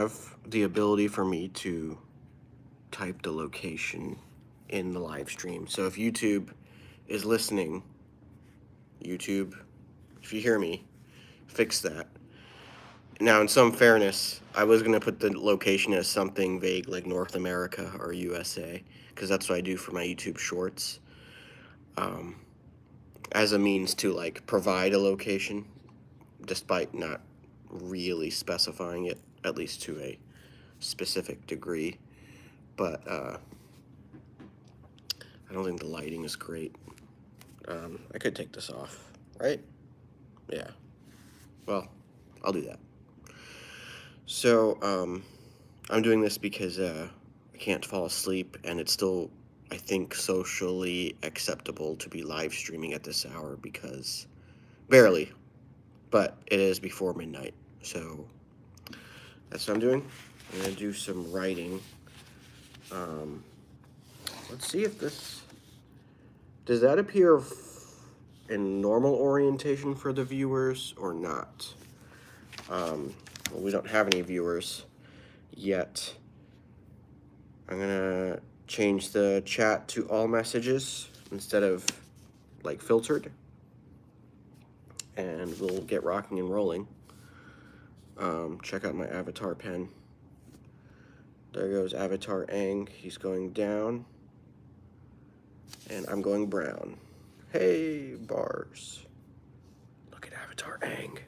have the ability for me to type the location in the live stream. So if YouTube is listening, YouTube, if you hear me, fix that. Now, in some fairness, I was going to put the location as something vague like North America or USA, because that's what I do for my YouTube shorts, um, as a means to like provide a location, despite not really specifying it, at least to a specific degree. But I don't think the lighting is great. I could take this off, right? Yeah. Well, I'll do that. So, I'm doing this because I can't fall asleep, and it's still, I think, socially acceptable to be live streaming at this hour because barely, but it is before midnight. So that's what I'm doing. I'm gonna do some writing. Let's see if this does that appear in normal orientation for the viewers or not. Well, we don't have any viewers yet. I'm gonna change the chat to all messages instead of like filtered, and we'll get rocking and rolling. Check out my avatar pen. There goes Avatar Ang. He's going down, and I'm going brown. Hey, bars. Look at Avatar Ang.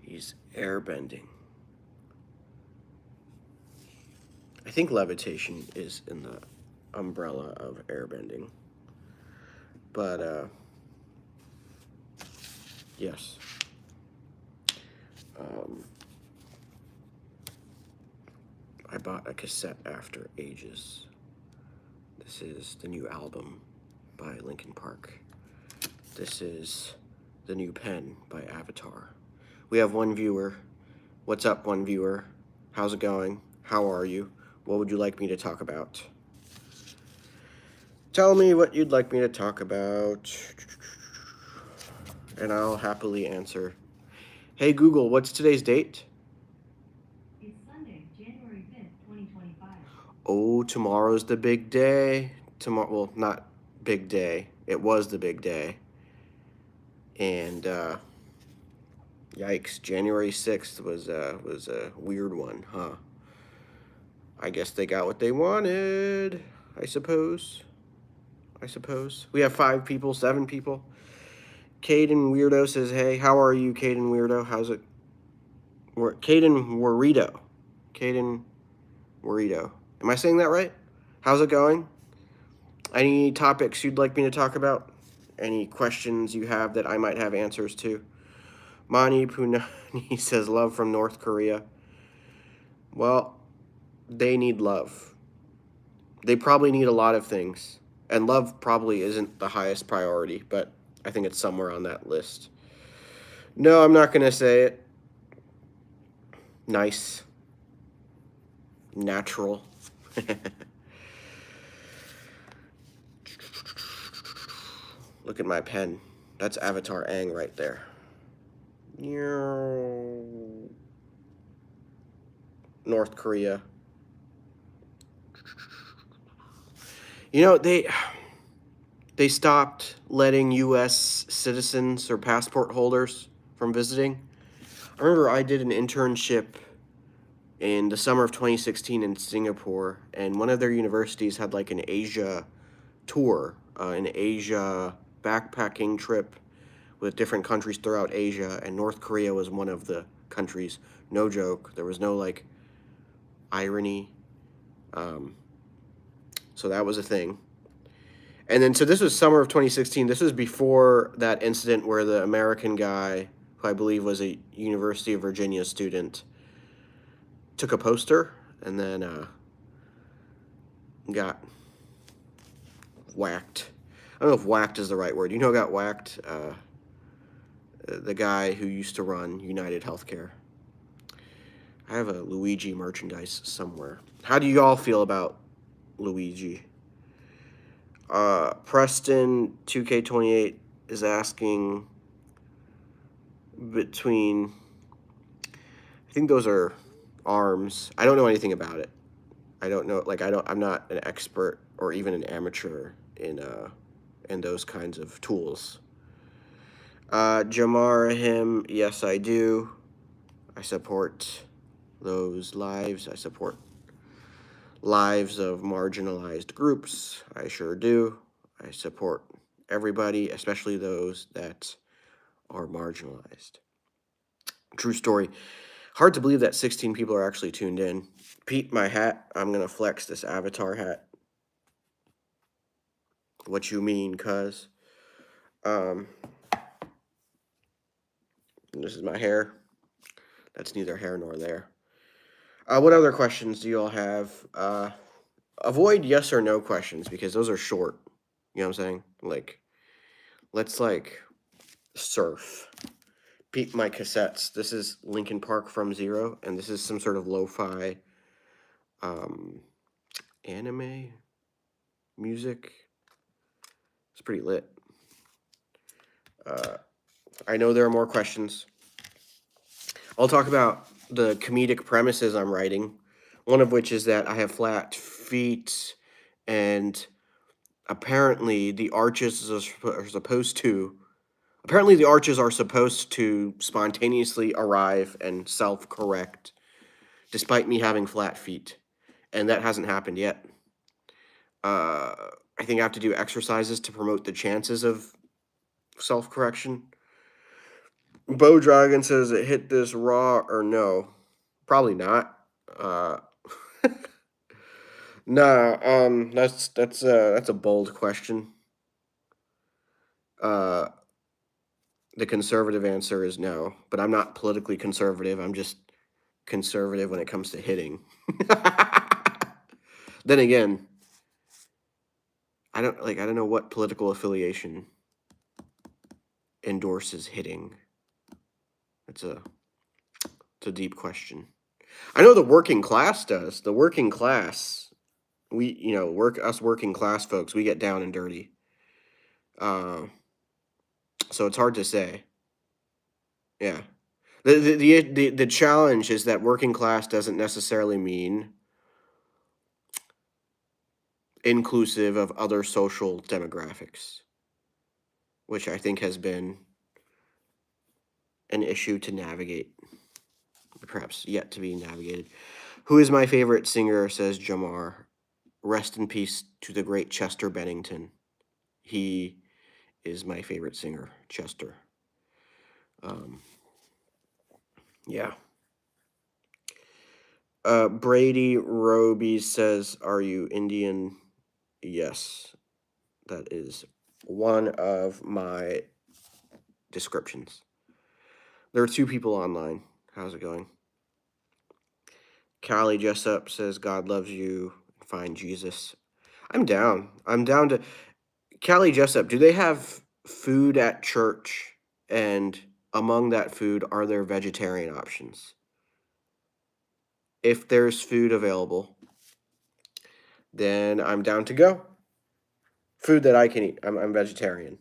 He's airbending. I think levitation is in the umbrella of airbending. But, yes. I bought a cassette after ages. This is the new album by Linkin Park. This is the new pen by Avatar. We have one viewer. What's up, one viewer? How's it going? How are you? What would you like me to talk about? Tell me what you'd like me to talk about, and I'll happily answer. Hey Google, what's today's date? It's Sunday, January 5th, 2025. Oh, tomorrow's the big day. Tomorrow, well, not big day. It was the big day. And yikes, January 6th was a weird one, huh? I guess they got what they wanted, I suppose. We have 5 people, 7 people. Caden Weirdo says, hey, how are you, Caden Weirdo? How's it? Caden Warito. Caden Warito. Am I saying that right? How's it going? Any topics you'd like me to talk about? Any questions you have that I might have answers to? Mani Punani says, love from North Korea. Well, they need love. They probably need a lot of things. And love probably isn't the highest priority, but I think it's somewhere on that list. No, I'm not going to say it. Nice. Natural. Look at my pen. That's Avatar Ang right there. North Korea. You know, they stopped letting U.S. citizens or passport holders from visiting. I remember I did an internship in the summer of 2016 in Singapore, and one of their universities had like an Asia tour, an Asia backpacking trip with different countries throughout Asia, and North Korea was one of the countries. No joke. There was no like irony. So that was a thing. And then, so this was summer of 2016. This was before that incident where the American guy, who I believe was a University of Virginia student, took a poster and then got whacked. I don't know if whacked is the right word. You know who got whacked? The guy who used to run United Healthcare. I have a Luigi merchandise somewhere. How do you all feel about Luigi? Preston 2K28 is asking between, I think those are arms. I don't know anything about it. I don't know. Like I'm not an expert or even an amateur in those kinds of tools. Jamar him. Yes, I do. I support those lives. I support lives of marginalized groups. I sure do. I support everybody, especially those that are marginalized. True story. Hard to believe that 16 people are actually tuned in. Pete, my hat. I'm going to flex this avatar hat. What you mean, cuz? This is my hair. That's neither here nor there. What other questions do you all have? Avoid yes or no questions because those are short. You know what I'm saying? Like, let's like surf. Peep my cassettes. This is Linkin Park from Zero, and this is some sort of lo-fi anime music. It's pretty lit. I know there are more questions. I'll talk about the comedic premises I'm writing. One of which is that I have flat feet, and apparently the arches are supposed to. Apparently the arches are supposed to spontaneously arrive and self-correct, despite me having flat feet, and that hasn't happened yet. I think I have to do exercises to promote the chances of self-correction. Bo Dragon says it hit this raw or no? Probably not. Nah, that's a bold question. The conservative answer is no, but I'm not politically conservative. I'm just conservative when it comes to hitting. Then again, I don't know what political affiliation endorses hitting. It's a deep question. I know the working class does. The working class, us working class folks, we get down and dirty. So it's hard to say. Yeah. The challenge is that working class doesn't necessarily mean inclusive of other social demographics, which I think has been an issue to navigate, perhaps yet to be navigated. Who is my favorite singer, says Jamar. Rest in peace to the great Chester Bennington. He is my favorite singer, Chester. Yeah. Brady Roby says, are you Indian? Yes. That is one of my descriptions. There are 2 people online. How's it going? Callie Jessup says, God loves you. Find Jesus. I'm down. I'm down to... Callie Jessup, do they have food at church? And among that food, are there vegetarian options? If there's food available, then I'm down to go. Food that I can eat. I'm vegetarian.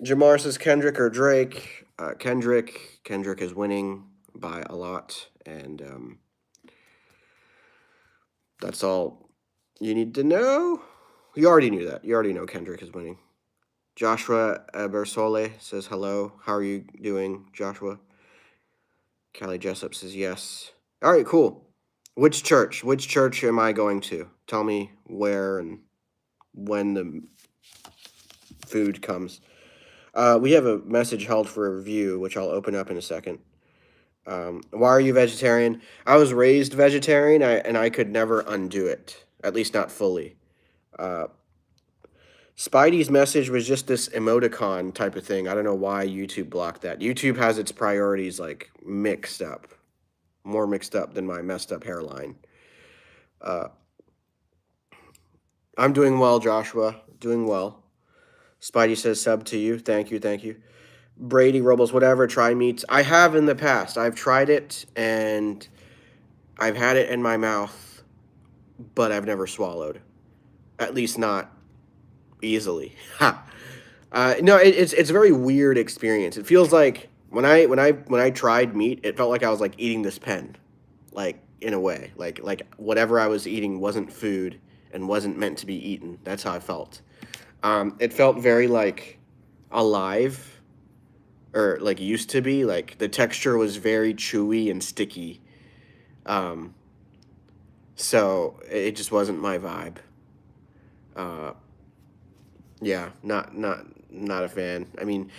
Jamar says Kendrick or Drake. Kendrick. Kendrick is winning by a lot, and that's all you need to know. You already knew that. You already know Kendrick is winning. Joshua Ebersole says hello. How are you doing, Joshua? Callie Jessup says yes. All right, cool. Which church? Which church am I going to? Tell me where and when the food comes. We have a message held for a review, which I'll open up in a second. Why are you vegetarian? I was raised vegetarian, and I could never undo it, at least not fully. Spidey's message was just this emoticon type of thing. I don't know why YouTube blocked that. YouTube has its priorities like mixed up, more mixed up than my messed up hairline. I'm doing well, Joshua. Doing well. Spidey says sub to you. Thank you, thank you. Brady Robles, whatever, try meats. I have in the past. I've tried it and I've had it in my mouth, but I've never swallowed. At least not easily. No, it's a very weird experience. It feels like When I tried meat, it felt like I was like eating this pen, like in a way, like whatever I was eating wasn't food and wasn't meant to be eaten. That's how I felt. It felt very like alive, or like used to be. Like the texture was very chewy and sticky. Um, so it just wasn't my vibe. Uh, yeah, not a fan. I mean,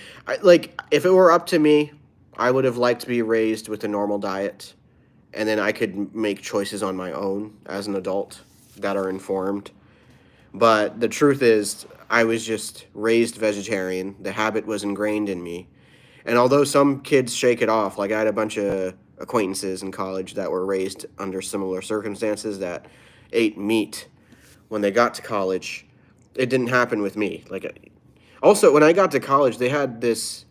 like if it were up to me, I would have liked to be raised with a normal diet, and then I could make choices on my own as an adult that are informed. But the truth is, I was just raised vegetarian. The habit was ingrained in me. And although some kids shake it off, like I had a bunch of acquaintances in college that were raised under similar circumstances that ate meat when they got to college, it didn't happen with me. Like, also, when I got to college, they had this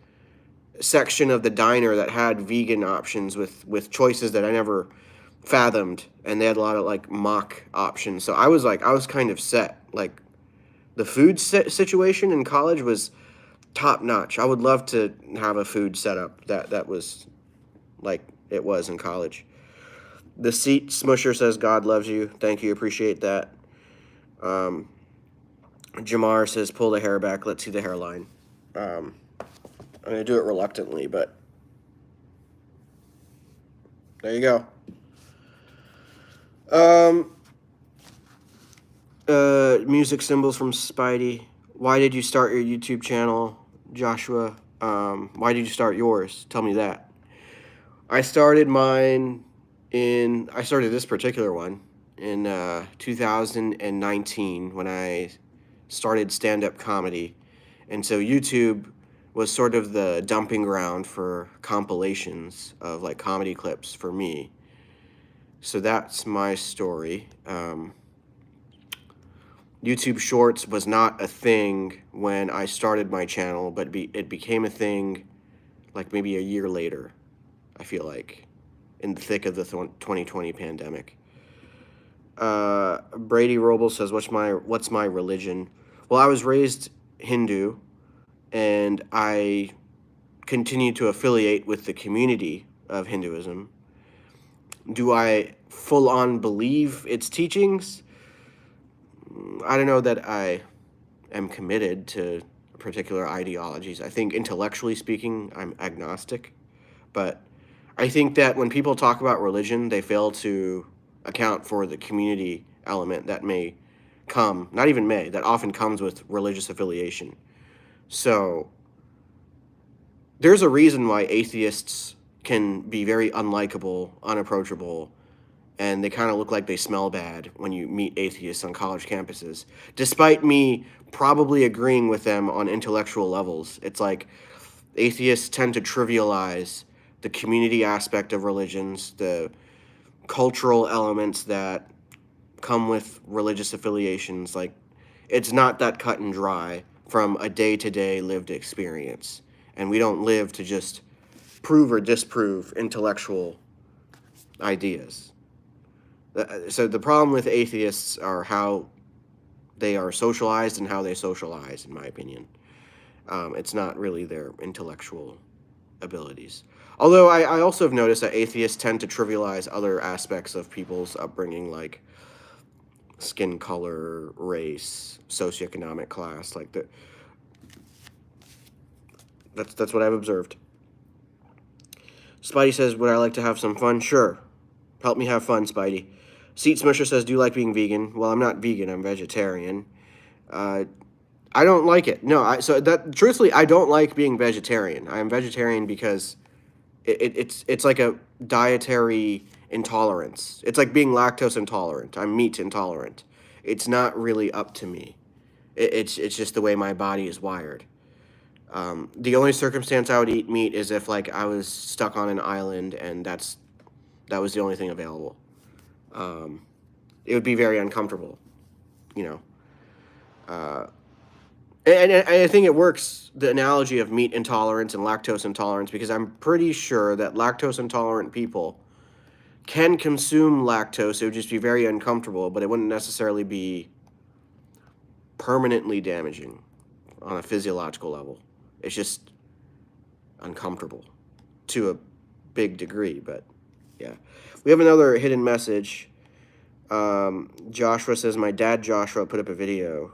section of the diner that had vegan options with choices that I never fathomed, and they had a lot of like mock options. So I was kind of set. Like the food situation in college was top notch. I would love to have a food setup that was like it was in college. The seat smusher says God loves you. Thank you, appreciate that. Um, Jamar says pull the hair back. Let's see the hairline. I'm gonna do it reluctantly, but there you go. Um, music symbols from Spidey. Why did you start your YouTube channel, Joshua? Why did you start yours? Tell me that. I started this particular one in 2019 when I started stand-up comedy. And so YouTube was sort of the dumping ground for compilations of like comedy clips for me. So that's my story. YouTube Shorts was not a thing when I started my channel, but it became a thing like maybe a year later, I feel like, in the thick of the 2020 pandemic. Brady Robles says, what's my religion? Well, I was raised Hindu, and I continue to affiliate with the community of Hinduism. Do I full on believe its teachings? I don't know that I am committed to particular ideologies. I think intellectually speaking, I'm agnostic. But I think that when people talk about religion, they fail to account for the community element that may come, not even may, that often comes with religious affiliation. So there's a reason why atheists can be very unlikable, unapproachable, and they kind of look like they smell bad when you meet atheists on college campuses. Despite me probably agreeing with them on intellectual levels, it's like atheists tend to trivialize the community aspect of religions, the cultural elements that come with religious affiliations. Like, it's not that cut and dry from a day-to-day lived experience. And we don't live to just prove or disprove intellectual ideas. So the problem with atheists are how they are socialized and how they socialize, in my opinion. It's not really their intellectual abilities. Although I also have noticed that atheists tend to trivialize other aspects of people's upbringing, like skin color, race, socioeconomic class. Like that's what I've observed. Spidey says, would I like to have some fun? Sure. Help me have fun, Spidey. Seat Smusher says, do you like being vegan? Well, I'm not vegan, I'm vegetarian. I don't like it. No, truthfully, I don't like being vegetarian. I'm vegetarian because it's like a dietary intolerance. It's like being lactose intolerant. I'm meat intolerant. It's not really up to me. It's just the way my body is wired. The only circumstance I would eat meat is if like I was stuck on an island and that was the only thing available. It would be very uncomfortable, you know. And I think it works, the analogy of meat intolerance and lactose intolerance, because I'm pretty sure that lactose intolerant people can consume lactose. It would just be very uncomfortable, but it wouldn't necessarily be permanently damaging on a physiological level. It's just uncomfortable. to a big degree, but yeah. We have another hidden message. Joshua says, my dad Joshua put up a video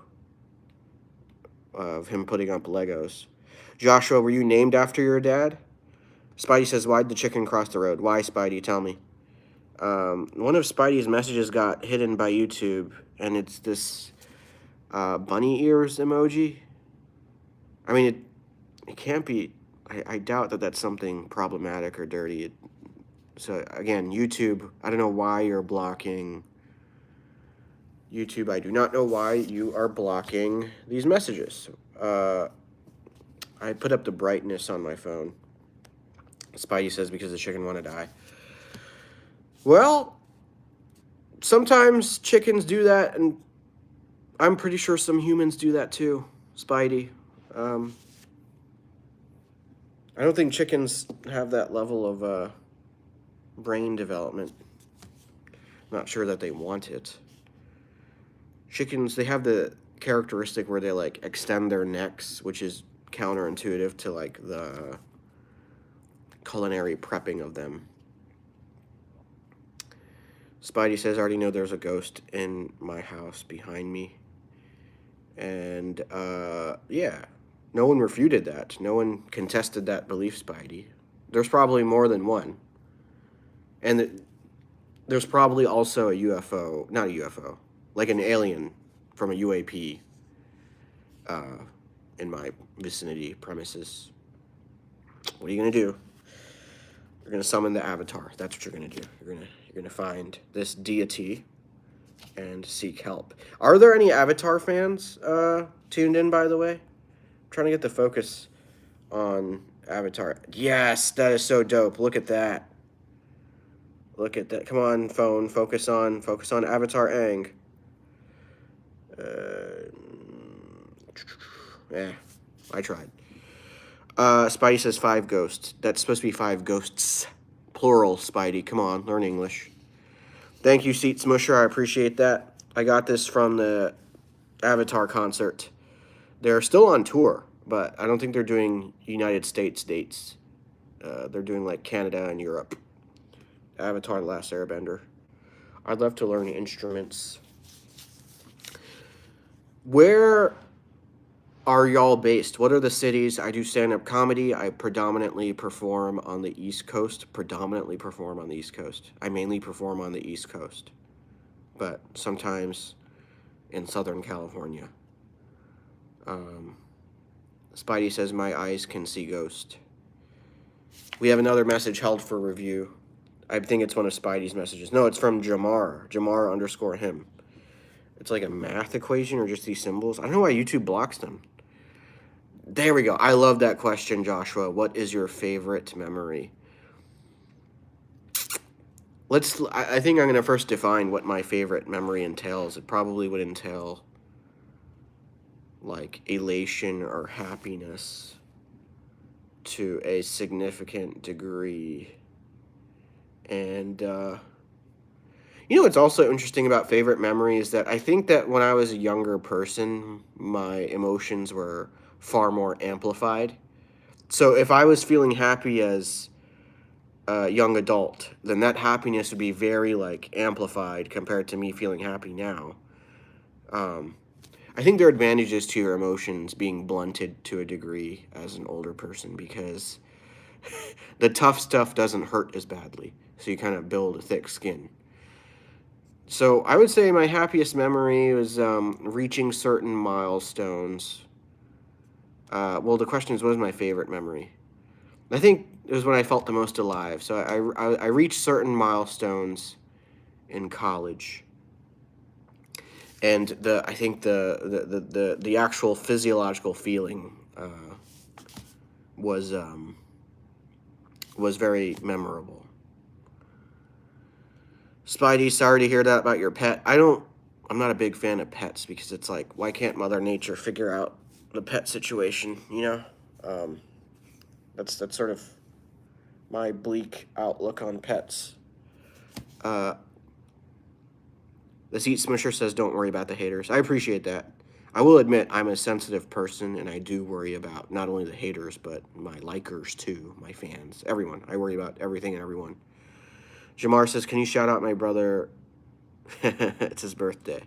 of him putting up Legos. Joshua, were you named after your dad? Spidey says, why'd the chicken cross the road? Why, Spidey? Tell me. One of Spidey's messages got hidden by YouTube, and it's this bunny ears emoji. I mean, it can't be. I doubt that that's something problematic or dirty. So, again, YouTube, I don't know why you're blocking. YouTube, I do not know why you are blocking these messages. I put up the brightness on my phone. Spidey says because the chicken want to die. Well, sometimes chickens do that, and I'm pretty sure some humans do that too, Spidey. I don't think chickens have that level of brain development. Not sure that they want it. Chickens, they have the characteristic where they like extend their necks, which is counterintuitive to like the culinary prepping of them. Spidey says, I already know there's a ghost in my house behind me. And yeah, no one refuted that. No one contested that belief, Spidey. There's probably more than one. And there's probably also a UFO, not a UFO, like an alien from a UAP in my vicinity premises. What are you going to do? You're going to summon the Avatar. That's what you're going to do. You're going to find this deity and seek help. Are there any Avatar fans tuned in, by the way? I'm trying to get the focus on Avatar. Yes, that is so dope. Look at that. Look at that. Come on, phone. Focus on Avatar Aang. Yeah, I tried. Spidey says 5 ghosts. That's supposed to be 5 ghosts. Plural, Spidey. Come on, learn English. Thank you, Seat Smusher. I appreciate that. I got this from the Avatar concert. They're still on tour, but I don't think they're doing United States dates. They're doing like Canada and Europe. Avatar: The Last Airbender. I'd love to learn instruments. Where are y'all based? What are the cities? I do stand-up comedy. I predominantly perform on the East Coast. I mainly perform on the East Coast, but sometimes in Southern California. Spidey says, my eyes can see ghosts. We have another message held for review. I think it's one of Spidey's messages. No, it's from Jamar. Jamar_him. It's like a math equation or just these symbols. I don't know why YouTube blocks them. There we go. I love that question, Joshua. What is your favorite memory? I think I'm going to first define what my favorite memory entails. It probably would entail like elation or happiness to a significant degree. And, you know what's also interesting about favorite memory is that I think that when I was a younger person, my emotions were far more amplified. So if I was feeling happy as a young adult, then that happiness would be very like amplified compared to me feeling happy now. I think there are advantages to your emotions being blunted to a degree as an older person because the tough stuff doesn't hurt as badly. So you kind of build a thick skin. So I would say my happiest memory was reaching certain milestones. Well, the question is, what is my favorite memory? I think it was when I felt the most alive. So I reached certain milestones in college, and I think the actual physiological feeling was very memorable. Spidey, sorry to hear that about your pet. I'm not a big fan of pets because it's like, why can't Mother Nature figure out the pet situation, you know? That's sort of my bleak outlook on pets. The Seat Smusher says, don't worry about the haters. I appreciate that. I will admit I'm a sensitive person, and I do worry about not only the haters, but my likers too, my fans, everyone. I worry about everything and everyone. Jamar says, can you shout out my brother? It's his birthday.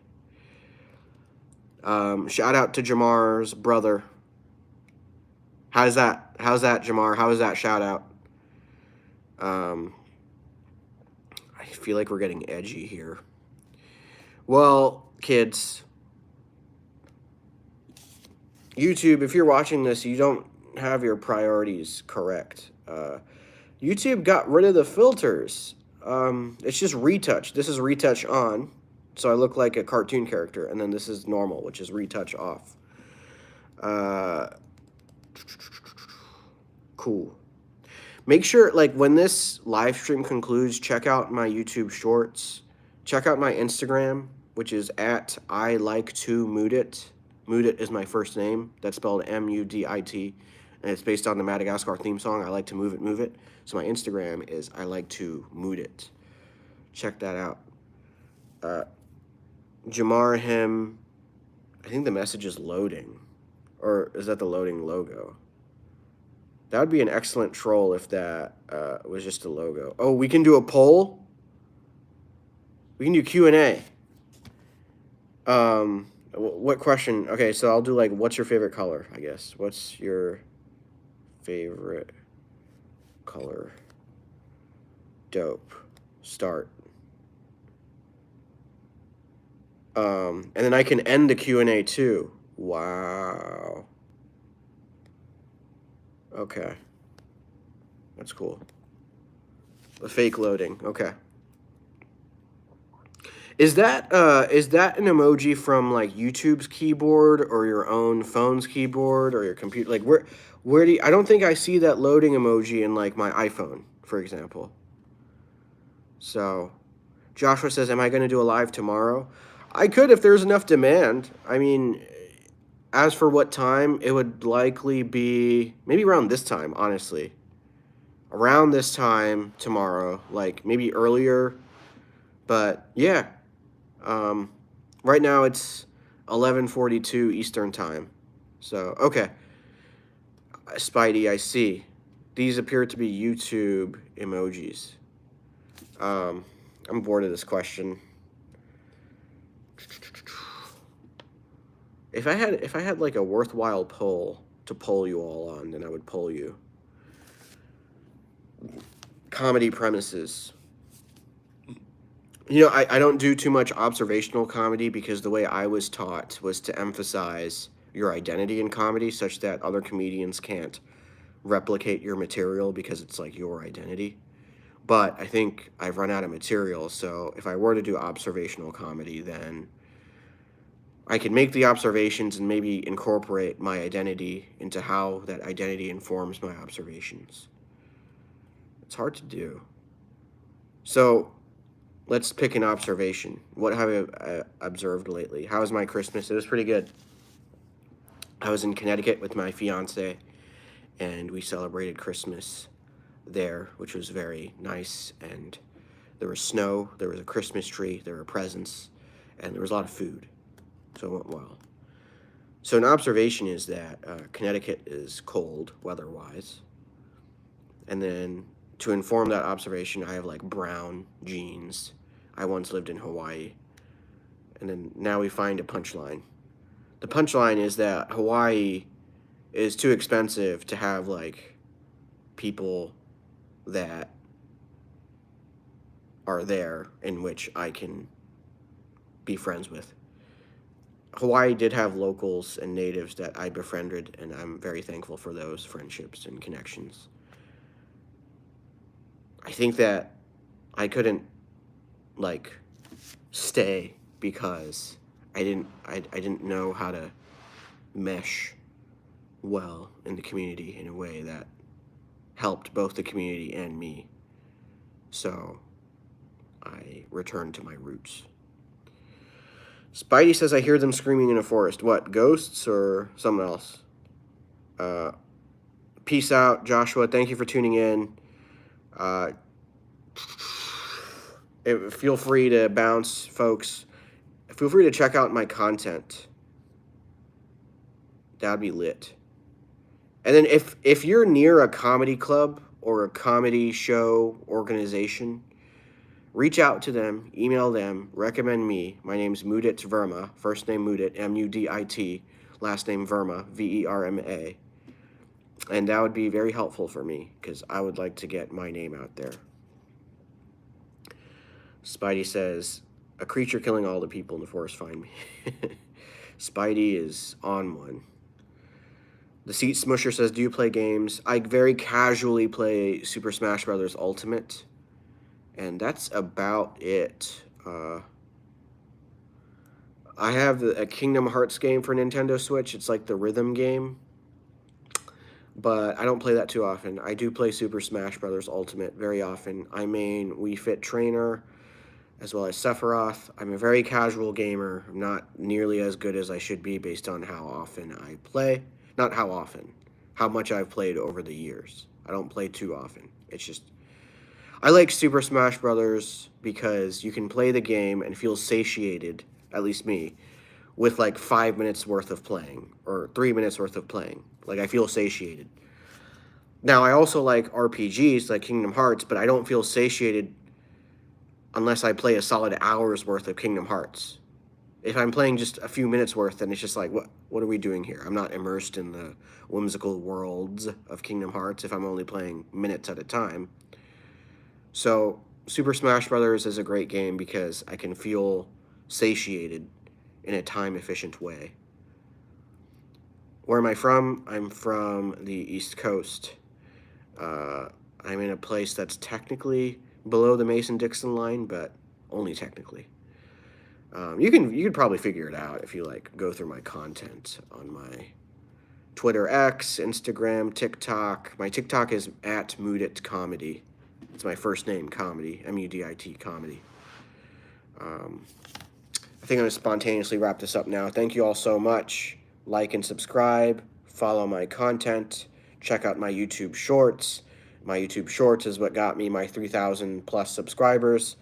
Shout out to Jamar's brother. How's that, Jamar? How is that shout out? I feel like we're getting edgy here. Well, kids, YouTube, if you're watching this, you don't have your priorities correct. YouTube got rid of the filters. It's just retouch. This is retouch on, so I look like a cartoon character, and then this is normal, which is retouch off. Cool. Make sure, like, when this live stream concludes, check out my YouTube shorts. Check out my Instagram, which is at I like to Mudit. Mudit is my first name. That's spelled M-U-D-I-T. And it's based on the Madagascar theme song, I like to move it, move it. So my Instagram is I like to Mudit. Check that out. Jamar him. I think the message is loading. Or is that the loading logo? That would be an excellent troll if that was just a logo. Oh, we can do a poll? We can do Q&A. What question? Okay, so I'll do like, what's your favorite color, I guess. What's your favorite color? Dope. Start. And then I can end the Q&A too. Wow. Okay. That's cool. The fake loading. Okay. Is that an emoji from like YouTube's keyboard or your own phone's keyboard or your computer? Like where do you, I don't think I see that loading emoji in like my iPhone, for example. So, Joshua says, "Am I going to do a live tomorrow?" I could if there's enough demand. I mean, as for what time, it would likely be maybe around this time, honestly. Around this time tomorrow, like maybe earlier. But yeah. Right now it's 11:42 Eastern time. So, okay. Spidey, I see. These appear to be YouTube emojis. I'm bored of this question. If I had like a worthwhile poll to poll you all on, then I would poll you. Comedy premises. You know, I don't do too much observational comedy because the way I was taught was to emphasize your identity in comedy such that other comedians can't replicate your material because it's like your identity. But I think I've run out of material, so if I were to do observational comedy, then I could make the observations and maybe incorporate my identity into how that identity informs my observations. It's hard to do. So, let's pick an observation. What have I observed lately? How was my Christmas? It was pretty good. I was in Connecticut with my fiance, and we celebrated Christmas there, which was very nice. And there was snow, there was a Christmas tree, there were presents, and there was a lot of food. So it went well. So an observation is that Connecticut is cold weather-wise. And then to inform that observation, I have like brown jeans. I once lived in Hawaii. And then now we find a punchline. The punchline is that Hawaii is too expensive to have like people that are there in which I can be friends with. Hawaii did have locals and natives that I befriended, and I'm very thankful for those friendships and connections. I think that I couldn't like stay because I didn't know how to mesh well in the community in a way that helped both the community and me. So I returned to my roots. Spidey says, I hear them screaming in a forest. What, ghosts or something else? Peace out, Joshua. Thank you for tuning in. Feel free to bounce, folks. Feel free to check out my content. That'd be lit. And then if you're near a comedy club or a comedy show organization, reach out to them, email them, recommend me. My name's Mudit Verma, first name Mudit, Mudit, last name Verma, Verma. And that would be very helpful for me because I would like to get my name out there. Spidey says, a creature killing all the people in the forest find me. Spidey is on one. The Seat Smusher says, do you play games? I very casually play Super Smash Bros. Ultimate. And that's about it. I have a Kingdom Hearts game for Nintendo Switch. It's like the rhythm game. But I don't play that too often. I do play Super Smash Bros. Ultimate very often. I main Wii Fit Trainer as well as Sephiroth. I'm a very casual gamer. I'm not nearly as good as I should be based on how often I play. Not how often. How much I've played over the years. I don't play too often. It's just... I like Super Smash Bros. Because you can play the game and feel satiated, at least me, with like 5 minutes worth of playing, or 3 minutes worth of playing. Like, I feel satiated. Now, I also like RPGs, like Kingdom Hearts, but I don't feel satiated unless I play a solid hour's worth of Kingdom Hearts. If I'm playing just a few minutes worth, then it's just like, what are we doing here? I'm not immersed in the whimsical worlds of Kingdom Hearts if I'm only playing minutes at a time. So, Super Smash Bros. Is a great game because I can feel satiated in a time-efficient way. Where am I from? I'm from the East Coast. I'm in a place that's technically below the Mason-Dixon line, but only technically. You could probably figure it out if you like go through my content on my Twitter X, Instagram, TikTok. My TikTok is at Mudit Comedy. It's my first name, comedy, Mudit comedy. I think I'm going to spontaneously wrap this up now. Thank you all so much. Like and subscribe. Follow my content. Check out my YouTube Shorts. My YouTube Shorts is what got me my 3,000 plus subscribers.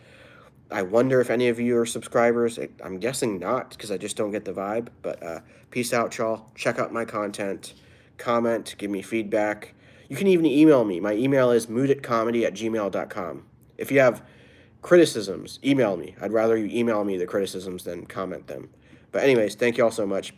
I wonder if any of you are subscribers. I'm guessing not because I just don't get the vibe. But peace out, y'all. Check out my content. Comment. Give me feedback. You can even email me. My email is muditcomedy@gmail.com. If you have criticisms, email me. I'd rather you email me the criticisms than comment them. But anyways, thank you all so much. Peace.